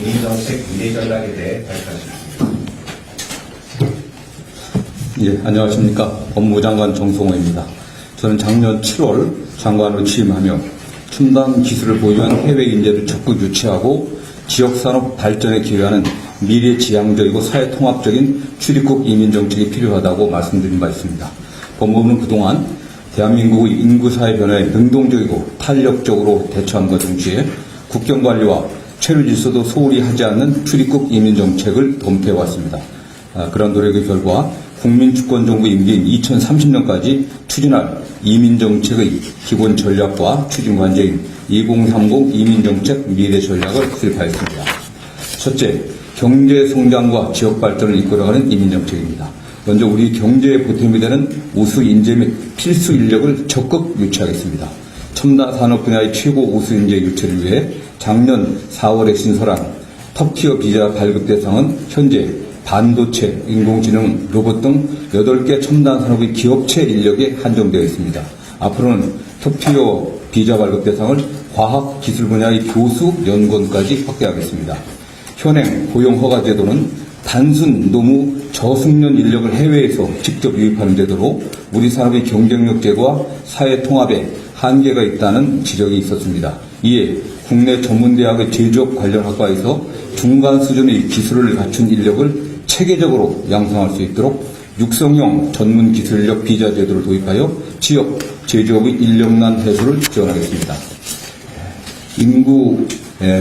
이민정책 미래 전략에 대해 발표하셨습니다. 예, 안녕하십니까. 법무부 장관 정성호입니다. 저는 작년 7월 장관으로 취임하며 첨단 기술을 보유한 해외 인재를 적극 유치하고 지역산업 발전에 기여하는 미래지향적이고 사회통합적인 출입국 이민정책이 필요하다고 말씀드린 바 있습니다. 법무부는 그동안 대한민국의 인구사회 변화에 능동적이고 탄력적으로 대처함과 동시에 국경관리와 체류질서도 소홀히 하지 않는 출입국 이민정책을 검토해왔습니다. 그런 노력의 결과 국민주권정부 임기인 2030년까지 추진할 이민정책의 기본 전략과 추진관제인 2030 이민정책 미래전략을 수립하였습니다. 첫째, 경제성장과 지역발전을 이끌어가는 이민정책입니다. 먼저 우리 경제의 보탬이 되는 우수 인재 및 필수 인력을 적극 유치하겠습니다. 첨단 산업 분야의 최고 우수 인재 유치를 위해 작년 4월에 신설한 톱티어 비자 발급 대상은 현재 반도체, 인공지능, 로봇 등 8개 첨단 산업의 기업체 인력에 한정되어 있습니다. 앞으로는 톱티어 비자 발급 대상을 과학, 기술 분야의 교수, 연구원까지 확대하겠습니다. 현행 고용허가 제도는 단순 노무 저숙련 인력을 해외에서 직접 유입하는 제도로 우리 산업의 경쟁력 제고와 사회 통합에 한계가 있다는 지적이 있었습니다. 이에 국내 전문대학의 제조업 관련 학과에서 중간 수준의 기술을 갖춘 인력을 체계적으로 양성할 수 있도록 육성형 전문 기술 인력 비자 제도를 도입하여 지역 제조업의 인력난 해소를 지원하겠습니다.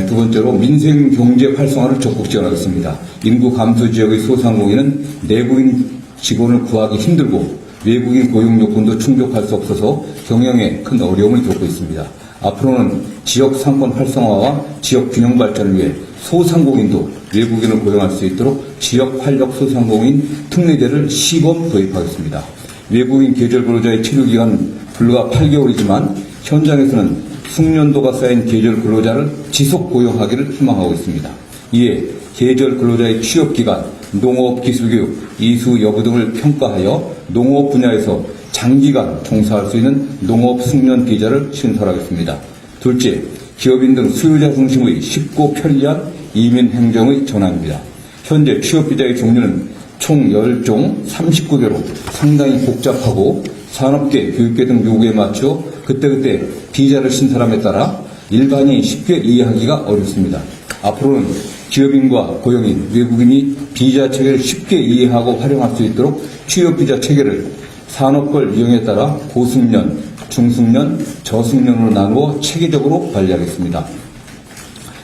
두 번째로 민생 경제 활성화를 적극 지원하겠습니다. 인구 감소 지역의 소상공인은 내국인 직원을 구하기 힘들고 외국인 고용 요건도 충족할 수 없어서 경영에 큰 어려움을 겪고 있습니다. 앞으로는 지역 상권 활성화와 지역 균형 발전을 위해 소상공인도 외국인을 고용할 수 있도록 지역 활력 소상공인 특례제를 시범 도입하겠습니다. 외국인 계절 근로자의 체류 기간은 불과 8개월이지만 현장에서는 숙련도가 쌓인 계절 근로자를 지속 고용하기를 희망하고 있습니다. 이에 계절 근로자의 취업기간, 농업 기술교육, 이수 여부 등을 평가하여 농업 분야에서 장기간 종사할 수 있는 농업 숙련 비자를 신설하겠습니다. 둘째, 기업인 등 수요자 중심의 쉽고 편리한 이민 행정의 전환입니다. 현재 취업비자의 종류는 총 10종 39개로 상당히 복잡하고 산업계, 교육계 등 요구에 맞춰 그때그때 비자를 신설함에 따라 일반인이 쉽게 이해하기가 어렵습니다. 앞으로는 기업인과 고용인, 외국인이 비자 체계를 쉽게 이해하고 활용할 수 있도록 취업비자 체계를 산업별 유형에 따라 고숙련, 중숙련, 저숙련으로 나누어 체계적으로 관리하겠습니다.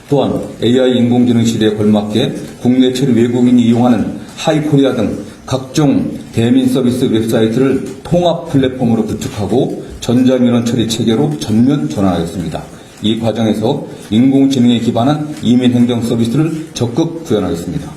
또한 AI 인공지능 시대에 걸맞게 국내 체류 외국인이 이용하는 하이코리아 등 각종 대민 서비스 웹사이트를 통합 플랫폼으로 구축하고 전자민원 처리 체계로 전면 전환하겠습니다. 이 과정에서 인공지능에 기반한 이민행정 서비스를 적극 구현하겠습니다.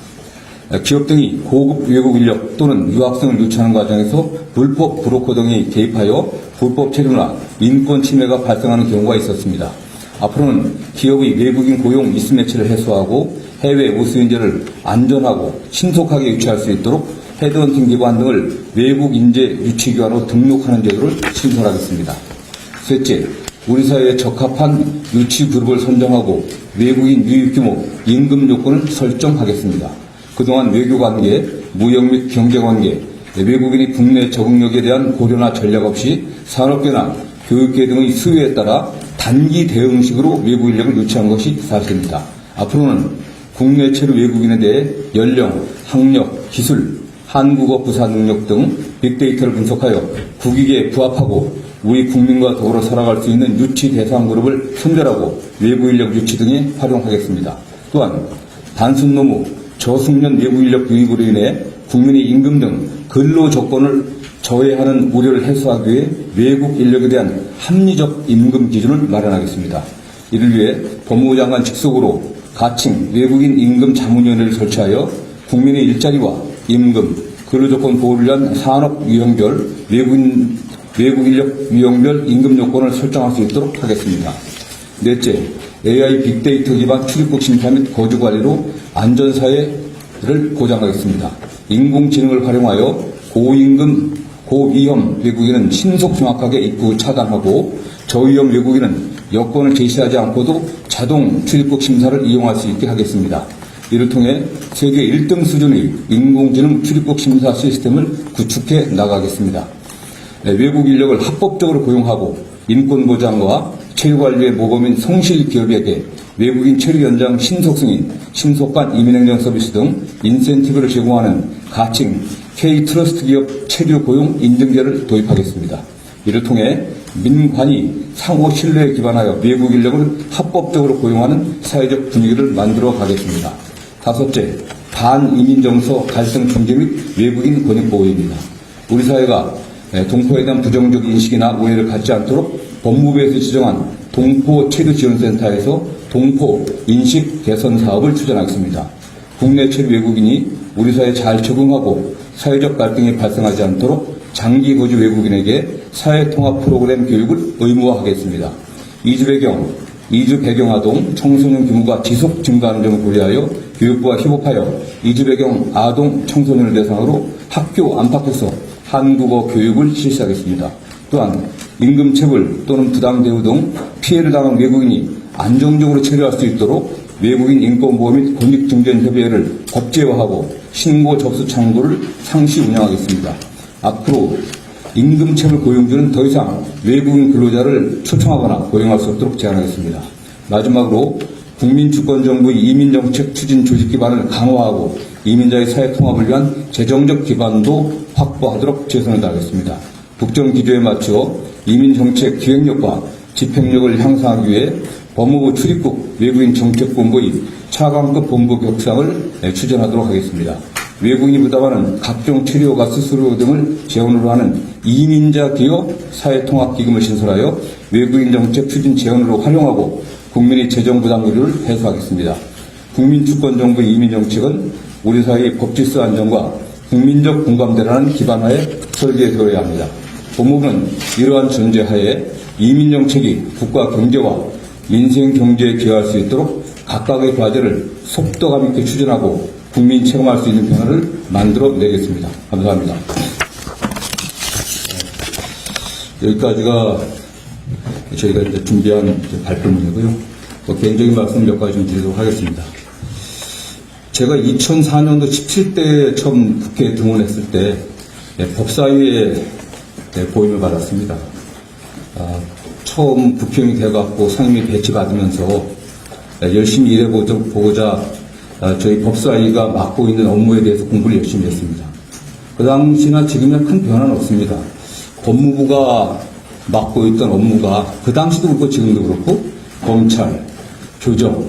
기업 등이 고급 외국 인력 또는 유학생을 유치하는 과정에서 불법 브로커 등이 개입하여 불법 체류나 인권 침해가 발생하는 경우가 있었습니다. 앞으로는 기업의 외국인 고용 미스매치를 해소하고 해외 우수 인재를 안전하고 신속하게 유치할 수 있도록 헤드헌팅 기관 등을 외국 인재 유치기관으로 등록하는 제도를 신설하겠습니다. 셋째, 우리 사회에 적합한 유치 그룹을 선정하고 외국인 유입 규모, 임금 요건을 설정하겠습니다. 그동안 외교관계, 무역 및 경제관계, 외국인이 국내 적응력에 대한 고려나 전략 없이 산업계나 교육계 등의 수요에 따라 단기 대응식으로 외국 인력을 유치한 것이 사실입니다. 앞으로는 국내 체류 외국인에 대해 연령, 학력, 기술, 한국어 부사 능력 등 빅데이터를 분석하여 국익에 부합하고 우리 국민과 더불어 살아갈 수 있는 유치 대상 그룹을 선별하고 외부 인력 유치 등에 활용하겠습니다. 또한 단순 노무, 저숙련 외부 인력 유입으로 인해 국민의 임금 등 근로 조건을 저해하는 우려를 해소하기 위해 외국 인력에 대한 합리적 임금 기준을 마련하겠습니다. 이를 위해 법무부 장관 직속으로 가칭 외국인 임금 자문위원회를 설치하여 국민의 일자리와 임금, 근로조건 보호를 위한 산업 유형별, 외국 인력 유형별 임금 요건을 설정할 수 있도록 하겠습니다. 넷째, AI 빅데이터 기반 출입국 심사 및 거주 관리로 안전사회를 보장하겠습니다. 인공지능을 활용하여 고임금, 고위험 외국인은 신속 정확하게 입국 차단하고 저위험 외국인은 여건을 제시하지 않고도 자동 출입국 심사를 이용할 수 있게 하겠습니다. 이를 통해 세계 1등 수준의 인공지능 출입국 심사 시스템을 구축해 나가겠습니다. 외국 인력을 합법적으로 고용하고 인권 보장과 체류 관리의 모범인 성실 기업에게 외국인 체류 연장 신속승인, 신속한 이민행정 서비스 등 인센티브를 제공하는 가칭 K-트러스트 기업 체류 고용 인증제를 도입하겠습니다. 이를 통해 민관이 상호 신뢰에 기반하여 외국 인력을 합법적으로 고용하는 사회적 분위기를 만들어 가겠습니다. 다섯째, 반이민 정서 갈등 중재 및 외국인 권익 보호입니다. 우리 사회가 동포에 대한 부정적 인식이나 오해를 갖지 않도록 법무부에서 지정한 동포 체류 지원센터에서 동포 인식 개선 사업을 추진하겠습니다. 국내 체류 외국인이 우리 사회에 잘 적응하고 사회적 갈등이 발생하지 않도록 장기 거주 외국인에게 사회통합 프로그램 교육을 의무화하겠습니다. 이주 배경 아동 청소년 규모가 지속 증가하는 점을 고려하여 교육부와 협업하여 이주 배경 아동 청소년을 대상으로 학교 안팎에서 한국어 교육을 실시하겠습니다. 또한 임금체불 또는 부당대우 등 피해를 당한 외국인이 안정적으로 체류할 수 있도록 외국인 인권보호 및 권익증진협의회를 법제화하고 신고 접수 창구를 상시 운영하겠습니다. 앞으로 임금체불 고용주는 더 이상 외국인 근로자를 초청하거나 고용할 수 없도록 제한하겠습니다. 마지막으로 국민주권정부의 이민정책 추진 조직 기반을 강화하고 이민자의 사회통합을 위한 재정적 기반도 확보하도록 최선을 다하겠습니다. 국정기조에 맞춰 이민정책 기획력과 집행력을 향상하기 위해 법무부 출입국 외국인 정책본부의 차관급 본부 격상을 추진하도록 하겠습니다. 외국인이 부담하는 각종 체류허가 수수료 등을 재원으로 하는 이민자 기업 사회통합기금을 신설하여 외국인 정책 추진 재원으로 활용하고 국민의 재정 부담률을 해소하겠습니다. 국민주권정부의 이민정책은 우리 사회의 법질서 안정과 국민적 공감대라는 기반하에 설계되어야 합니다. 법무부는 이러한 전제하에 이민정책이 국가 경제와 민생 경제에 기여할 수 있도록 각각의 과제를 속도감 있게 추진하고 국민 체감할 수 있는 변화를 만들어내겠습니다. 감사합니다. 여기까지가 저희가 이제 준비한 발표문이고요. 개인적인 말씀 몇 가지 좀 드리도록 하겠습니다. 제가 2004년도 17대 처음 국회에 등원했을 때 법사위에 보임을 받았습니다. 처음 국회의원이 돼갖고 상임위 배치받으면서 열심히 일해보고자 저희 법사위가 맡고 있는 업무에 대해서 공부를 열심히 했습니다. 그 당시나 지금이나 큰 변화는 없습니다. 법무부가 맡고 있던 업무가 그 당시도 그렇고 지금도 그렇고 검찰, 교정,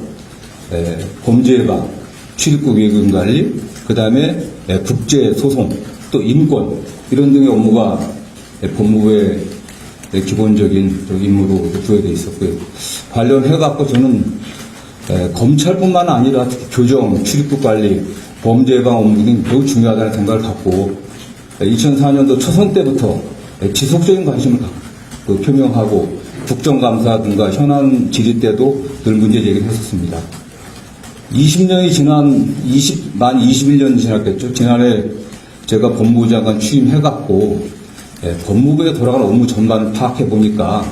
범죄 예방, 출입국 외국인 관리, 그 다음에 국제 소송, 또 인권 이런 등의 업무가 법무부의 기본적인 임무로 부여되어 있었고요. 관련해갖고 저는 검찰뿐만 아니라 교정, 출입국 관리, 범죄 예방 업무 등이 매우 중요하다는 생각을 갖고 2004년도 초선 때부터 지속적인 관심을 표명하고 국정감사 등과 현안 질의 때도 늘 문제 제기를 했었습니다. 20년이 지난 만 21년 지났겠죠. 지난해 제가 법무부 장관 취임해갖고 법무부에 돌아가는 업무 전반을 파악해 보니까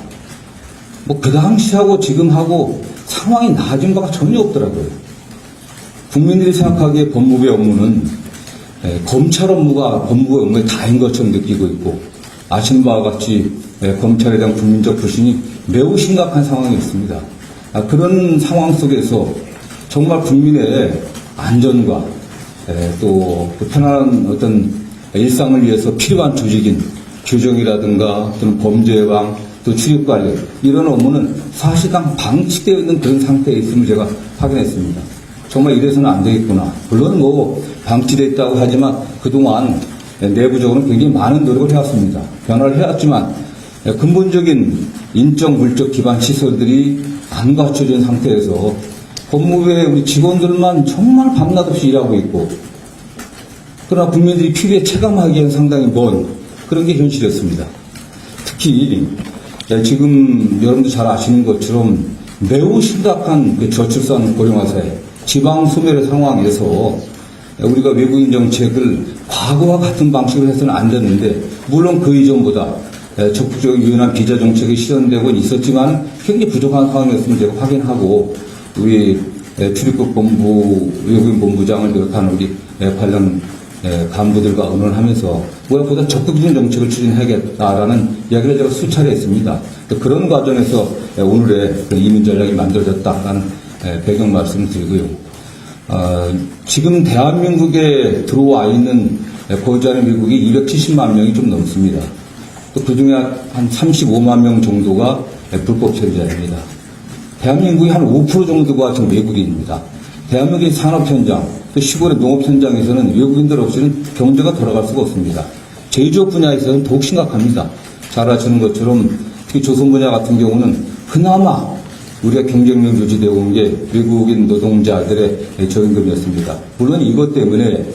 그 당시하고 지금하고 상황이 나아진 바가 전혀 없더라고요. 국민들이 생각하기에 법무부의 업무는 검찰 업무가 법무부의 업무에 다인 것처럼 느끼고 있고 아시는 바와 같이 검찰에 대한 국민적 불신이 매우 심각한 상황이 있습니다. 그런 상황 속에서 정말 국민의 안전과 또 편안한 어떤 일상을 위해서 필요한 조직인 교정이라든가 또는 범죄 예방 또 출입관리 이런 업무는 사실상 방치되어 있는 그런 상태에 있음을 제가 확인했습니다. 정말 이래서는 안 되겠구나. 물론 방치되어 있다고 하지만 그동안 내부적으로는 굉장히 많은 노력을 해왔습니다. 변화를 해왔지만 근본적인 인적 물적 기반 시설들이 안 갖춰진 상태에서 법무부의 우리 직원들만 정말 밤낮 없이 일하고 있고 그러나 국민들이 피부에 체감하기에는 상당히 먼 그런 게 현실이었습니다. 특히 지금 여러분도 잘 아시는 것처럼 매우 심각한 저출산 고령화사회 지방 소멸의 상황에서 우리가 외국인 정책을 과거와 같은 방식으로 해서는 안 됐는데 물론 그 이전보다 적극적인 유연한 비자 정책이 실현되고 있었지만 굉장히 부족한 상황이었음을 제가 확인하고 우리 출입국 본부 외국인 본부장을 비롯한 우리 관련 간부들과 의논하면서 무엇보다 적극적인 정책을 추진해야겠다라는 이야기를 제가 수차례 했습니다. 그런 과정에서 오늘의 이민 전략이 만들어졌다라는 배경 말씀을 드리고요. 지금 대한민국에 들어와 있는 거주하는 미국이 270만 명이 좀 넘습니다. 또 그중에 한 35만 명 정도가 불법 체류자입니다. 대한민국의 한 5% 정도가 지금 외국인입니다. 대한민국의 산업 현장, 또 시골의 농업 현장에서는 외국인들 없이는 경제가 돌아갈 수가 없습니다. 제조업 분야에서는 더욱 심각합니다. 잘 아시는 것처럼 특히 조선 분야 같은 경우는 그나마 우리가 경쟁력 유지되어 온 게 외국인 노동자들의 저임금이었습니다. 물론 이것 때문에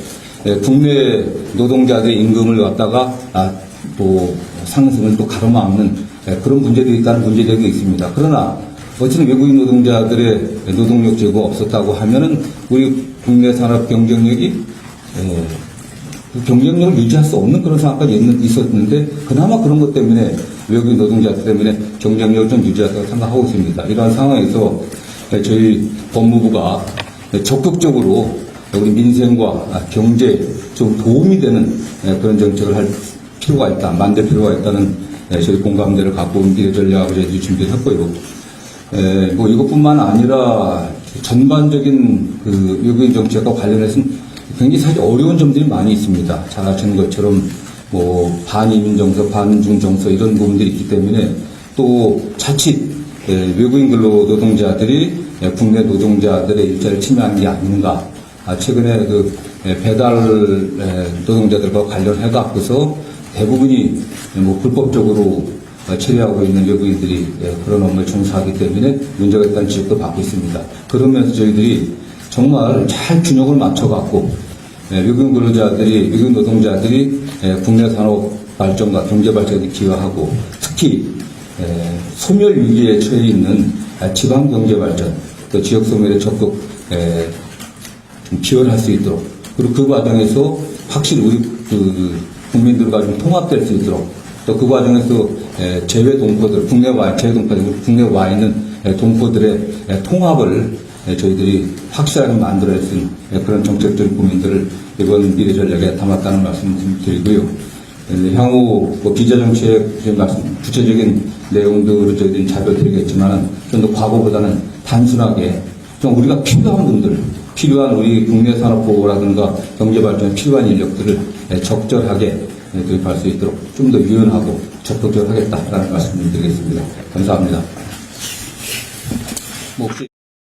국내 노동자들의 임금을 갖다가 또 상승을 또 가로막는 그런 문제들이 있다는 문제점이 있습니다. 그러나 어쨌든 외국인 노동자들의 노동력 제고가 없었다고 하면은 우리 국내 산업 경쟁력이 경쟁력을 유지할 수 없는 그런 상황까지 있었는데 그나마 그런 것 때문에 외국인 노동자들 때문에 경쟁력을 좀 유지하다고 생각하고 있습니다. 이러한 상황에서 저희 법무부가 적극적으로 우리 민생과 경제에 좀 도움이 되는 그런 정책을 할 필요가 있다, 만들 필요가 있다는 저희 공감대를 갖고 온 미래 전략을 저희들이 준비를 했고요. 뭐 이것뿐만 아니라 전반적인 그 외국인 정책과 관련해서는 굉장히 사실 어려운 점들이 많이 있습니다. 잘 아시는 것처럼 뭐 반이민 정서, 반중 정서 이런 부분들이 있기 때문에 또 자칫 외국인 근로 노동자들이 국내 노동자들의 일자리를 침해하는 게 아닌가. 최근에 그 배달 노동자들과 관련해 갖고서 대부분이 뭐 불법적으로 체류하고 있는 외국인들이 그런 업무에 종사하기 때문에 문제가 있다는 지적도 받고 있습니다. 그러면서 저희들이 정말 잘 균형을 맞춰갖고 외국인 근로자들이, 외국인 노동자들이 국내 산업 발전과 경제 발전에 기여하고 특히 소멸 위기에 처해 있는 지방 경제 발전, 또 지역 소멸에 적극 좀 기여를 할 수 있도록 그리고 그 과정에서 확실히 우리 그 국민들과 좀 통합될 수 있도록 또 그 과정에서 재외 동포들, 국내 와 있는 동포들의 통합을 저희들이 확실하게 만들어낼 수 있는 그런 정책적인 고민들을 이번 미래 전략에 담았다는 말씀을 드리고요. 향후 뭐 비자 정책 구체적인 내용들을 저희들이 잡아드리겠지만 좀 더 과거보다는 단순하게 좀 우리가 필요한 분들, 필요한 우리 국내 산업 보호라든가 경제 발전에 필요한 인력들을 적절하게 도입할 수 있도록 좀 더 유연하고 적극적으로 하겠다라는 말씀을 드리겠습니다. 감사합니다. 뭐 혹시